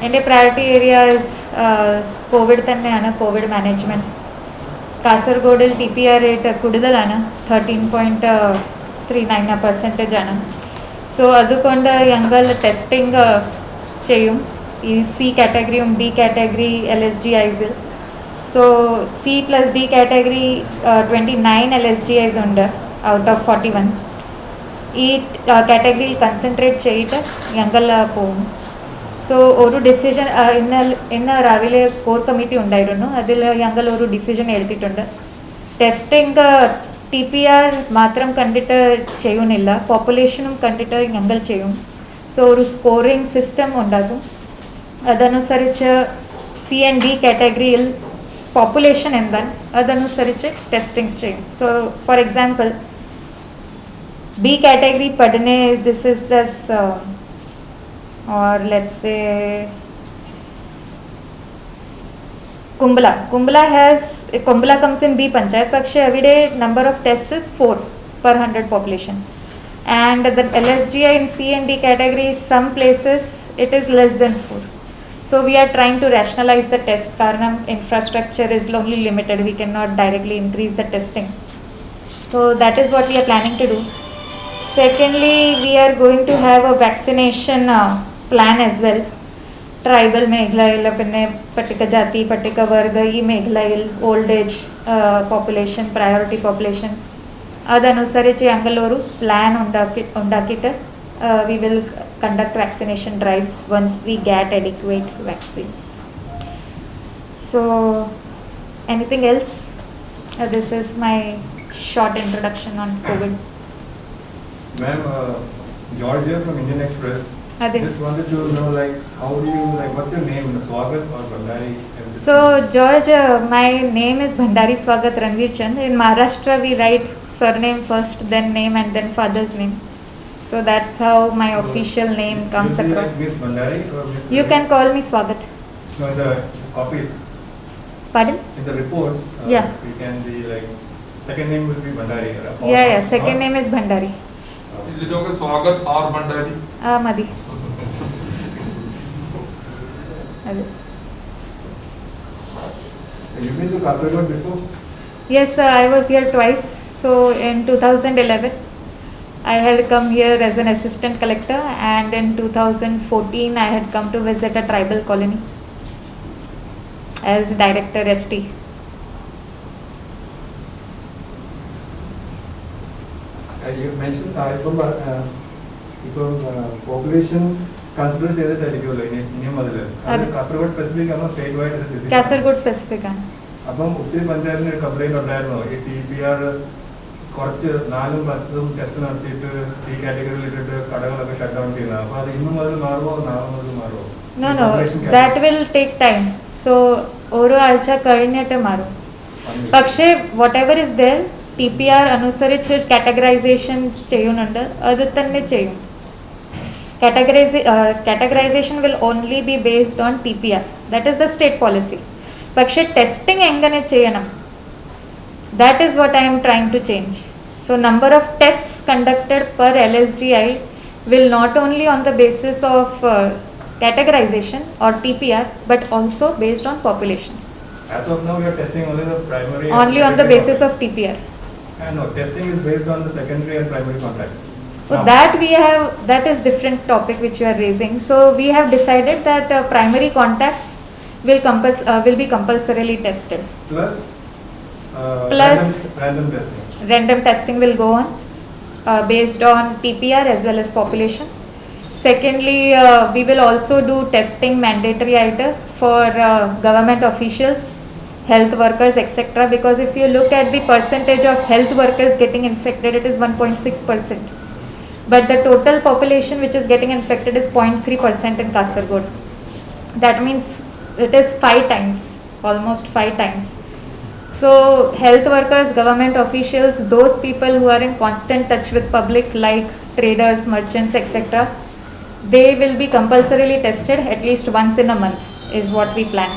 എൻ്റെ priority area is Covid തന്നെയാണ്, Covid management. കാസർഗോഡിൽ TPR rate കൂടുതലാണ്, 13.39% ആണ്. സോ അതുകൊണ്ട് ഞങ്ങൾ ടെസ്റ്റിംഗ് ചെയ്യും ഈ C കാറ്റഗറിയും D category LSGIs. So C + D category 29 LSGIs ഉണ്ട് ഔട്ട് ഓഫ് 41. ഈ കാറ്റഗറിയിൽ കൺസെൻട്രേറ്റ് ചെയ്തിട്ട് ഞങ്ങൾ പോകും. സോ ഒരു ഡിസിഷൻ ഇന്ന് രാവിലെ കോർ കമ്മിറ്റി ഉണ്ടായിരുന്നു, അതിൽ ഞങ്ങൾ ഒരു ഡിസിഷൻ എടുത്തിട്ടുണ്ട്. ടെസ്റ്റിംഗ് TPR മാത്രം കണ്ടിട്ട് ചെയ്യുന്നില്ല, പോപ്പുലേഷനും കണ്ടിട്ട് ഞങ്ങൾ ചെയ്യും. സോ ഒരു സ്കോറിംഗ് സിസ്റ്റം ഉണ്ടാകും, അതനുസരിച്ച് C and D കാറ്റഗറിയിൽ പോപ്പുലേഷൻ എന്താണ് അതനുസരിച്ച് ടെസ്റ്റിംഗ് ചെയ്യും. So for example B category padne, this is this or let's say Kumbhala comes in B panchayat, pakshe everyday number of tests is 4 per 100 population, and the LSGI in C and D category some places it is less than 4. So we are trying to rationalize the test, karanam infrastructure is only limited, we cannot directly increase the testing. So that is what we are planning to do. Secondly, we are going to have a vaccination plan as well. Tribal മേഖലയിൽ, പിന്നെ പട്ടിക ജാതി പട്ടിക വർഗ ഈ മേഖലയിൽ old age population, priority population, അതനുസരിച്ച് ഞങ്ങൾ ഒരു പ്ലാൻ ഉണ്ടാക്കിയിട്ട് we will conduct vaccination drives once we get adequate vaccines. So anything else? This is my short introduction on COVID. Ma'am, George here from Indian Express. Just wanted to know, like, how do you, like, what's your name, Swagat or Bhandari? So George, my name is Bhandari Swagat Ranveer Chand. In Maharashtra we write surname first, then name, and then father's name. So that's how my official name comes across. Like Miss Bhandari or Miss? You can call me Swagat. No, in the office. Pardon? In the reports. Yeah. You can be like, second name will be Bhandari. Yeah, second name is Bhandari. Is it okay, Swagat or Bhandari? Madi. You've been to Kasaragod before? Yes, I was here twice. So in 2011, I had come here as an assistant collector, and in 2014 I had come to visit a tribal colony as director ST. You mentioned population consider ചെയ്തിട്ടായിരിക്കുമല്ലോ ഇനിയും അതില് Kasaragod specific ആണോ state wide? Kasaragod specific ആണ്. അപ്പം ഒത്തിരി പഞ്ചായത്തിന് complaint ഉണ്ടായിരുന്നോ ഈ TPR കുറച്ച് 4ഉം 10ഉം ടെസ്റ്റ് നടത്തിയിട്ട് ഈ കാറ്റഗറിയിൽ ഇട്ടിട്ട് കടകളൊക്കെ ഷട്ട് ഡൗൺ ചെയ്യുന്നത്? അപ്പൊ അത് ഇന്നു മുതൽ മാറുമോ, നാളെ മുതൽ മാറുമോ? No, that will take time. So ഓരോ ആഴ്ച കഴിഞ്ഞിട്ട് മാറും. പക്ഷേ whatever is there, TPR അനുസരിച്ച് കാറ്റഗറൈസേഷൻ ചെയ്യുന്നുണ്ട്, അത് തന്നെ ചെയ്യും. Categorization will only be based on TPR. That is the state policy. പക്ഷേ ടെസ്റ്റിംഗ് എങ്ങനെ ചെയ്യണം, that is what I am trying to change. So number of tests conducted per LSGI will not only on the basis of categorization or TPR, but also based on population. As of now, we are testing only the primary. Only on the basis of TPR. No, testing is based on the secondary and primary contacts. So that is different topic which you are raising. So we have decided that primary contacts will be compulsorily tested. Plus random testing will go on based on TPR as well as population. Secondly, we will also do testing mandatory item for government officials, health workers, etc. Because if you look at the percentage of health workers getting infected, it is 1.6%. But the total population which is getting infected is 0.3% in Kasaragod. That means it is 5 times, almost 5 times. So health workers, government officials, those people who are in constant touch with public like traders, merchants, etc., they will be compulsorily tested at least once in a month is what we plan.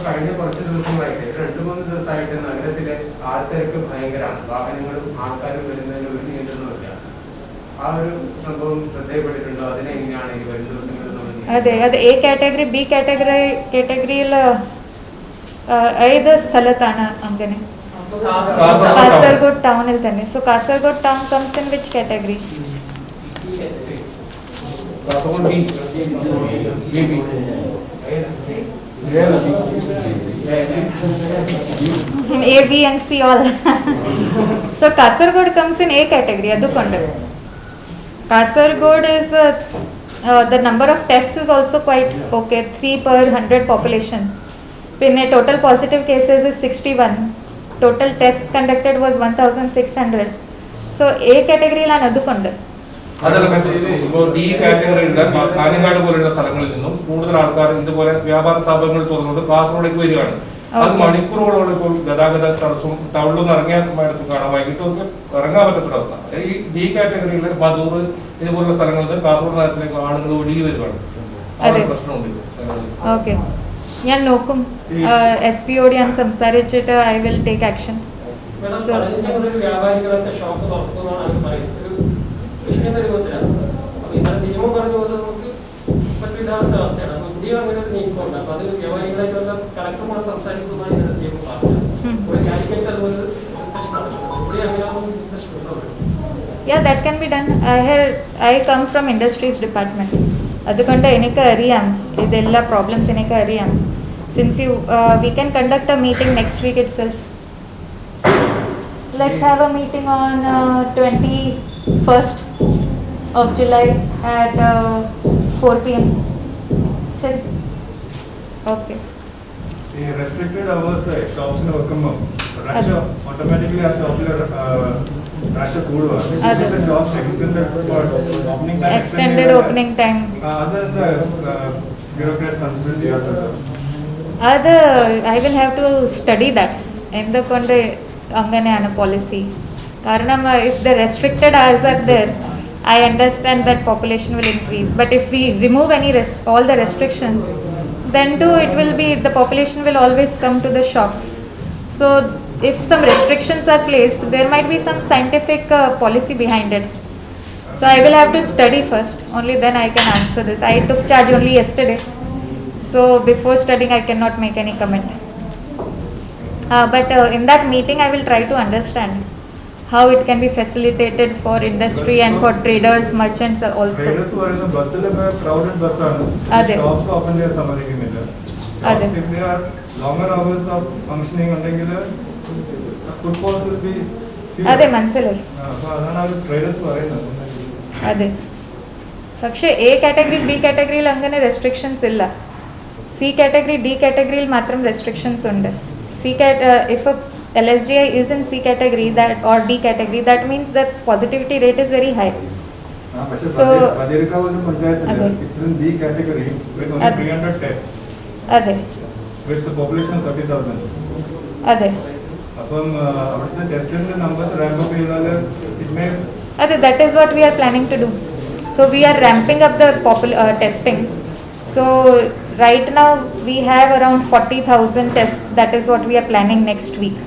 കഴിഞ്ഞ കുറച്ച് ദിവസമായിട്ട് 2-3 ദിവസമായിട്ട് നഗരത്തിലെ ആൾത്തിരക്ക് ഭയങ്കരമാണ്. വാഹനങ്ങളും ആൾക്കാരും വരുന്നതിന് ഒരു നിയന്ത്രണമില്ല. ആ ഒരു സംഭവം ശ്രദ്ധയപ്പെട്ടിട്ടുണ്ടോ? അതിനെങ്ങനെയാണ് ഈ വരും ദിവസങ്ങളിൽ നമ്മൾ അതെ എ കാറ്റഗറി ബി കാറ്റഗറിയിൽ ഏത് സ്ഥലത്താണ് അങ്ങനെ കാസർഗോഡ് ടൗണിൽ തന്നെ. So Kasaragod town comes in which category? A, B and C all. So Kasaragod comes in A category. Adukondu. Kasaragod is the number of tests is also quite okay. 3 per 100 population. Pinne total positive cases is 61. Total tests conducted was 1,600. So A category ലാണ് Adukondu. അതല്ല മറ്റേ ഇപ്പോൾ D കാറ്റഗറിയുടെ Kanhangad പോലെയുള്ള സ്ഥലങ്ങളിൽ നിന്നും കൂടുതൽ ആൾക്കാർ ഇതുപോലെ വ്യാപാര സ്ഥാപനങ്ങൾ തുറന്നുകൊണ്ട് കാസർഗോഡേക്ക് വരികയാണ്. അത് മണിക്കൂറുകളോളം ഇപ്പോൾ ഗതാഗത തടസ്സവും ടൗണിലൊന്നും ഇറങ്ങിയാൽ കാണാം, വൈകിട്ടൊക്കെ ഇറങ്ങാൻ പറ്റാത്തൊരവസ്ഥ. ഈ ഡി കാറ്റഗറിയിൽ മധൂർ ഇതുപോലുള്ള സ്ഥലങ്ങളിൽ നിന്ന് കാസർഗോഡ് നഗരത്തിലേക്ക് ആളുകൾ ഒഴുകി വരുവാണ്. പ്രശ്നമുണ്ട്. ഓക്കെ, ഞാൻ നോക്കും. SPOD ഞാൻ സംസാരിച്ചിട്ട് ഐ വിൽ ടേക്ക് ആക്ഷൻ. വ്യാപാരികളൊക്കെ ഷോപ്പ് തുറക്കുന്നതാണ് അവർ പറയുന്നത്. ഇന്നലെ സിനിമ പറഞ്ഞു പോകുന്നത് നമുക്ക് പറ്റില്ലാത്ത അവസ്ഥയാണ്. അപ്പൊ പുതിയ അങ്ങനെ ഒരു നീക്കമുണ്ട്. അപ്പൊ അത് വ്യാപാരികളായിട്ടുള്ള കളക്ടറുമായി സംസാരിക്കുന്നതാണ് ഇന്നലെ CM പറഞ്ഞത്. ഇവിടെ കാലിക്കറ്റ് അതുപോലെ ഡിസ്കഷൻ നടക്കുന്നത്. പുതിയ അങ്ങനെ ഡിസ്കഷൻ ഉണ്ടോ? Yeah, that can be done. I come from industries department. അതുകൊണ്ട് എനിക്ക് അറിയാം ഇതെല്ലാ പ്രോബ്ലംസ് എനിക്ക് അറിയാം. Since we can conduct a meeting next week itself. Let's have a meeting on 21st of July at 4 p.m. ശരി, okay. ഈ restricted hours ഷോപ്സിന് വെക്കുമ്പോൾ rush automatically ആ ഷോപ്പിൽ റഷ് കൂടുകയാണ്. ഷോപ്സ് എക്സ്റ്റെൻഡഡ് ഓപ്പണിംഗ് ടൈം അതെന്താ ബ്യൂറോക്രാറ്റ്സ് കൺസിഡർ ചെയ്യാത്തത്? അത് I will have to study that. എന്തുകൊണ്ട് അങ്ങനെയാണ് പോളിസി? കാരണം if the restricted hours are there, I understand that population will increase. But if we remove all the restrictions, then too it will be, the population will always come to the shops. So if some restrictions are placed, there might be some scientific policy behind it. So I will have to study first, only then I can answer this. I took charge only yesterday. So before studying I cannot make any comment. But in that meeting I will try to understand how it can be facilitated for industry and for traders, merchants also. Traders പറയുന്ന ബസ്സിലൊക്കെ crowded ബസ്സാണ്. അതെ. Shops open ചെയ്യാൻ സമ്മതിക്കുന്നില്ല. അതെ. If there are longer hours of functioning ഉണ്ടെങ്കിൽ footfalls will be fewer. അതെ, മനസ്സിലായി. അപ്പോൾ അതാണ് അവർ ട്രേഡേഴ്സ് പറയുന്നത്. അതെ, പക്ഷേ എ കാറ്റഗറി ബി കാറ്റഗറിയിൽ അങ്ങനെ റെസ്ട്രിക്ഷൻസ് ഇല്ല. സി കാറ്റഗറി ഡി കാറ്റഗറിയിൽ മാത്രം റെസ്ട്രിക്ഷൻസ് ഉണ്ട്. If a LSGI is in C category or D category, that means that positivity rate is very high. പക്ഷേ So പതിരക്കാവ് പഞ്ചായത്തിൽ അതെ. it's in B category with only അതെ. 300 tests അതെ with the population of 30,000. അതെ അപ്പം അവിടുത്തെ ടെസ്റ്റിന്റെ നമ്പർ റാമ്പ് അപ്പ് ചെയ്താൽ it may അതെ, that is what we are planning to do. So we are ramping up the testing. So right now we have around 40,000 tests. That is what we are planning next week.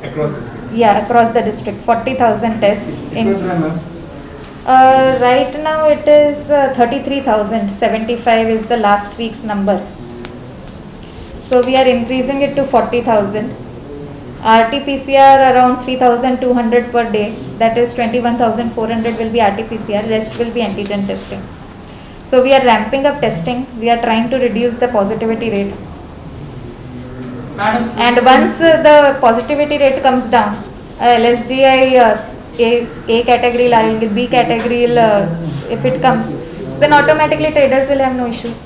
across the state. Yeah, across the district, 40,000 tests. Right now it is 33,075 is the last week's number. So we are increasing it to 40,000. RT-PCR around 3,200 per day. That is 21,400 will be RT-PCR. Rest will be antigen testing. So we are ramping up testing. We are trying to reduce the positivity rate. Madam, And once the positivity rate comes down, LSGI A category, B category, if it comes, then automatically traders will have no issues.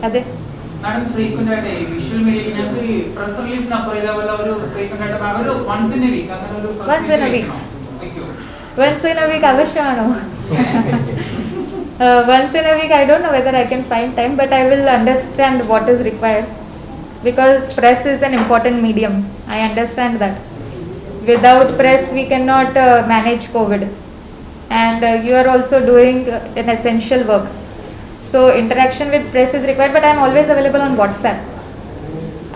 അതെ. madam, frequent ആയിട്ട് visual media ഞങ്ങൾക്ക് press റിലീസിന് അപ്പുറം ഇതേപോലെ ഒരു frequent ആയിട്ട് ഒരു once in A week അങ്ങനെ ഒരു Once in a week. വെക്കോ? Once in a week avashyamaano. Once in a week I don't know whether I can find time, but I will understand what is required, because press is an important medium. I understand that. Without press we cannot manage COVID, and you are also doing an essential work. So interaction with press is required, but I am always available on WhatsApp.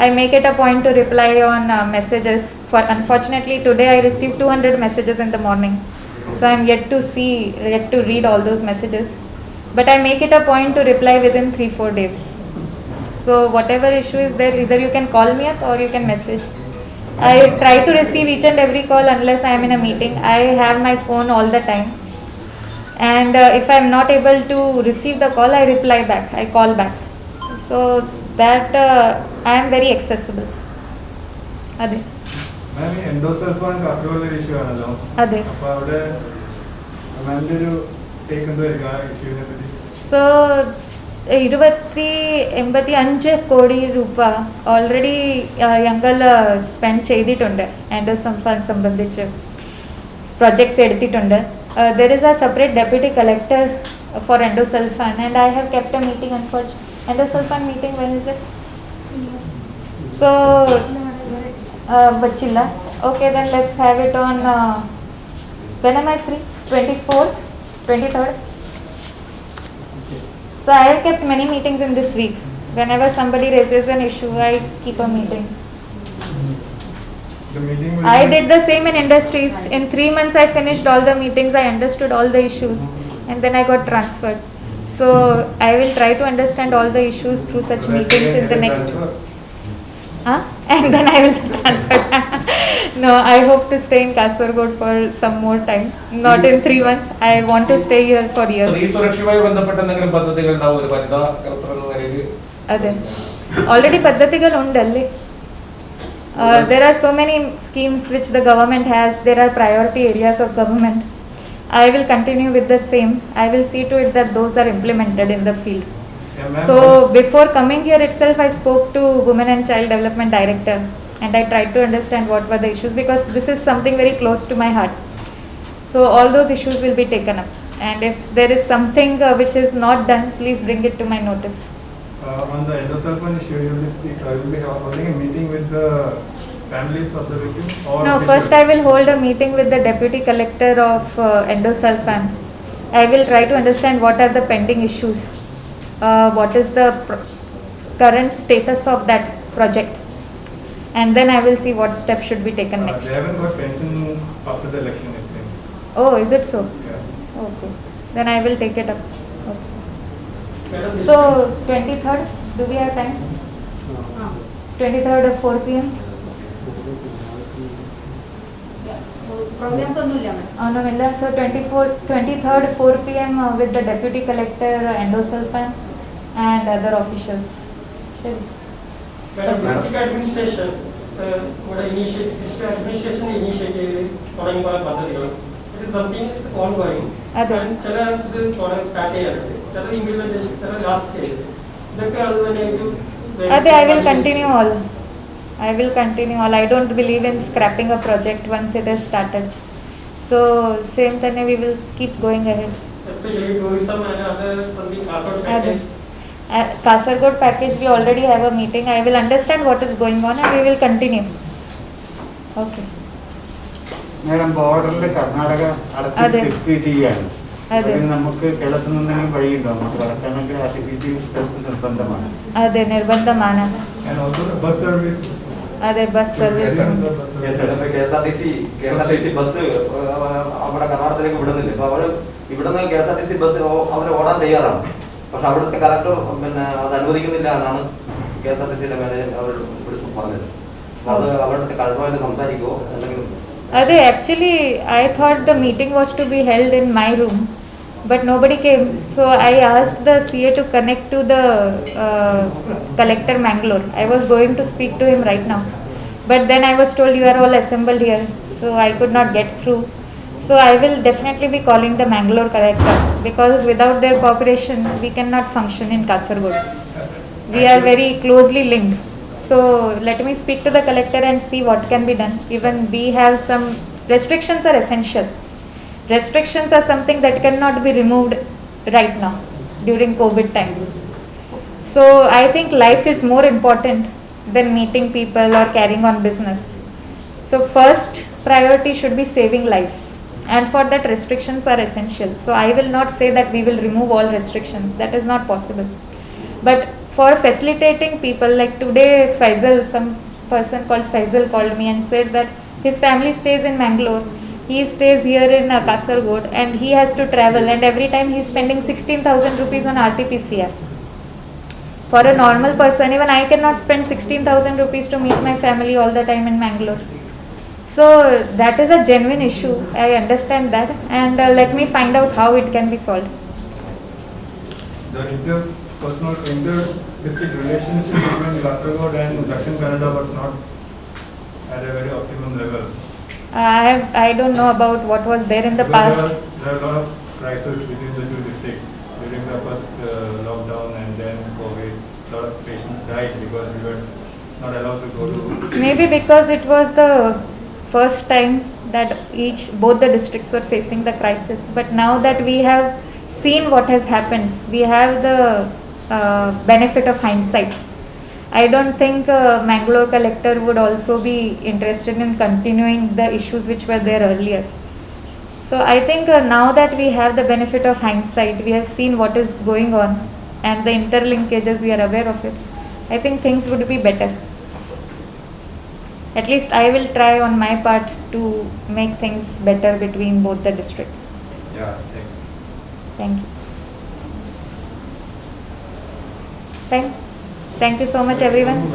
I make it a point to reply on messages. For unfortunately today I received 200 messages in the morning, so I am yet to read all those messages. But I make it a point to reply within 3-4 days. So whatever issue is there, either you can call me up or you can message. I try to receive each and every call unless I am in a meeting. I have my phone all the time. And if I am not able to receive the call, I reply back, I call back. So that I am very accessible. Ade. മാം ഈ endosulfan Kasaragod issue ആണല്ലോ. Ade. അപ്പൊ അവിടെ മാമിന്റെ ഒരു take എന്തായിരിക്കും ആ ഇഷ്യൂവിനെ പറ്റി? So 285 കോടി രൂപ ഓൾറെഡി ഞങ്ങൾ സ്പെൻഡ് ചെയ്തിട്ടുണ്ട് എൻഡോസൾഫാൻ സംബന്ധിച്ച് പ്രോജക്ട്സ് എടുത്തിട്ടുണ്ട്. There is a separate deputy collector for endosulfan and I have kept a meeting endosulfan meeting. When is it? So Bachilla. Okay, then let's have it on when am I free? 24th, 23rd. So I have kept many meetings in this week. Whenever somebody raises an issue, I keep a meeting. The meeting will I be- did the same in industries. In 3 months, I finished all the meetings. I understood all the issues, and then I got transferred. So I will try to understand all the issues through such meetings in the next. Huh? And then I will transfer. No, I hope to stay in Kasaragod for some more time. Not in 3 months. I want to stay here for സ്ത്രീ years. സുരക്ഷയുമായി ബന്ധപ്പെട്ട എന്തെങ്കിലും പദ്ധതികൾ ഉണ്ടാവും ഒരു വനിതാ collector എന്ന നിലയിൽ? Ade. Already paddhatigal undalli. There are so many schemes which the government has. There are priority areas of government. I will continue with the same. I will see to it that those are implemented in the field. Yeah, ma'am. So before coming here itself, I spoke to Women and Child Development Director and I tried to understand what were the issues because this is something very close to my heart. So all those issues will be taken up. And if there is something which is not done, please bring it to my notice. On the endosulfan issue, you will be holding a meeting with the families of the victims? Or No, first I will hold a meeting with the Deputy Collector of endosulfan. I will try to understand what are the pending issues, what is the current status of that project, and then I will see what steps should be taken next. They haven't got pension after the election, I think. Oh, is it so? Yeah. Okay, then I will take it up. Okay. Madam, this- So 23rd, do we have time? 23rd at 4 p.m. Programmes ഒന്നുമില്ല മാം. No, Milla. So 23rd 4 p.m. With the Deputy Collector, endosulfan and other officials. Sure. Madam, district administration ഇവിടെ district administration initiate ചെയ്ത് തുടങ്ങിയ പല പദ്ധതികളും it is something is ongoing. അതെ. And ചില ഇത് start ചെയ്യാറുണ്ട്, ചിലത് ഇംപ്ലിമെന്റേഷൻ, ചില ലാസ്റ്റ് ചെയ്തത്. ഇതൊക്കെ അത് തന്നെ ഒരു Ade, I will continue all. I will continue all. I don't believe in scrapping a project once it is started. So same thing we will keep going ahead. especially tourism and other something Kasaragod Ade. package. Kasaragod package, we already have a meeting. I will understand what is going on and we will continue. Okay. Madam ബോർഡറിൽ കർണാടക അതെ. അടച്ച് test ചെയ്യാണ്. അതെ. അതിന് നമുക്ക് കേരളത്തിൽ നിന്നെങ്കിലും വഴിയുണ്ടോ? നമുക്ക് കടക്കണമെങ്കിൽ ആർട്ടിഫിഷ്യൽ ടെസ്റ്റ് നിർബന്ധമാണ്. Ade, nirbandhamana. And also the bus service. Ade, bus service. Yes, sir. Bus service. KSRTC bus അവിടെ കർണാടകത്തിലേക്ക് വിടുന്നില്ല. അപ്പൊ അവര് ഇവിടുന്ന് KSRTC ബസ് അവർ ഓടാൻ തയ്യാറാണ്. പക്ഷെ അവിടുത്തെ കലക്ടർ അത് അനുവദിക്കുന്നില്ല എന്നാണ് KSRTCയുടെ മാനേജർ അവർ പറഞ്ഞത്. അപ്പൊ അത് അവിടുത്തെ കളക്ടറുമായിട്ട് സംസാരിക്കുമോ എന്തെങ്കിലും? Ade, actually, I thought the meeting was to be held in my room, but nobody came. So I asked the CA to connect to the collector Mangalore. I was going to speak to him right now, but then I was told you are all assembled here, so I could not get through. So I will definitely be calling the Mangalore collector because without their cooperation, we cannot function in Kasaragod. We are very closely linked. So let me speak to the collector and see what can be done. Even we have some restrictions are essential. Restrictions are something that cannot be removed right now during COVID times. So I think life is more important than meeting people or carrying on business. So first priority should be saving lives, and for that restrictions are essential. So I will not say that we will remove all restrictions. That is not possible. But for facilitating people. Like today, Faisal, some person called Faisal called me and said that his family stays in Mangalore. He stays here in Kasargod and he has to travel, and every time he's spending 16,000 rupees on RT-PCR. For a normal person, even I cannot spend 16,000 rupees to meet my family all the time in Mangalore. So that is a genuine issue. I understand that, and let me find out how it can be solved. The interpersonal, inter-district relationship between Kasaragod and Dakshin Kannada was not at a very optimum level. I don't know about what was there in the Because past. There are a lot of crises within the two districts during the first lockdown and then COVID. A lot of patients died because we were not allowed to go to. Maybe because it was the first time that both the districts were facing the crisis. But now that we have seen what has happened, we have the benefit of hindsight. I don't think Mangalore collector would also be interested in continuing the issues which were there earlier. So I think now that we have the benefit of hindsight, we have seen what is going on and the interlinkages, we are aware of it. I think things would be better. At least I will try on my part to make things better between both the districts. Yeah, thanks. Thank you. Thank you so much, everyone.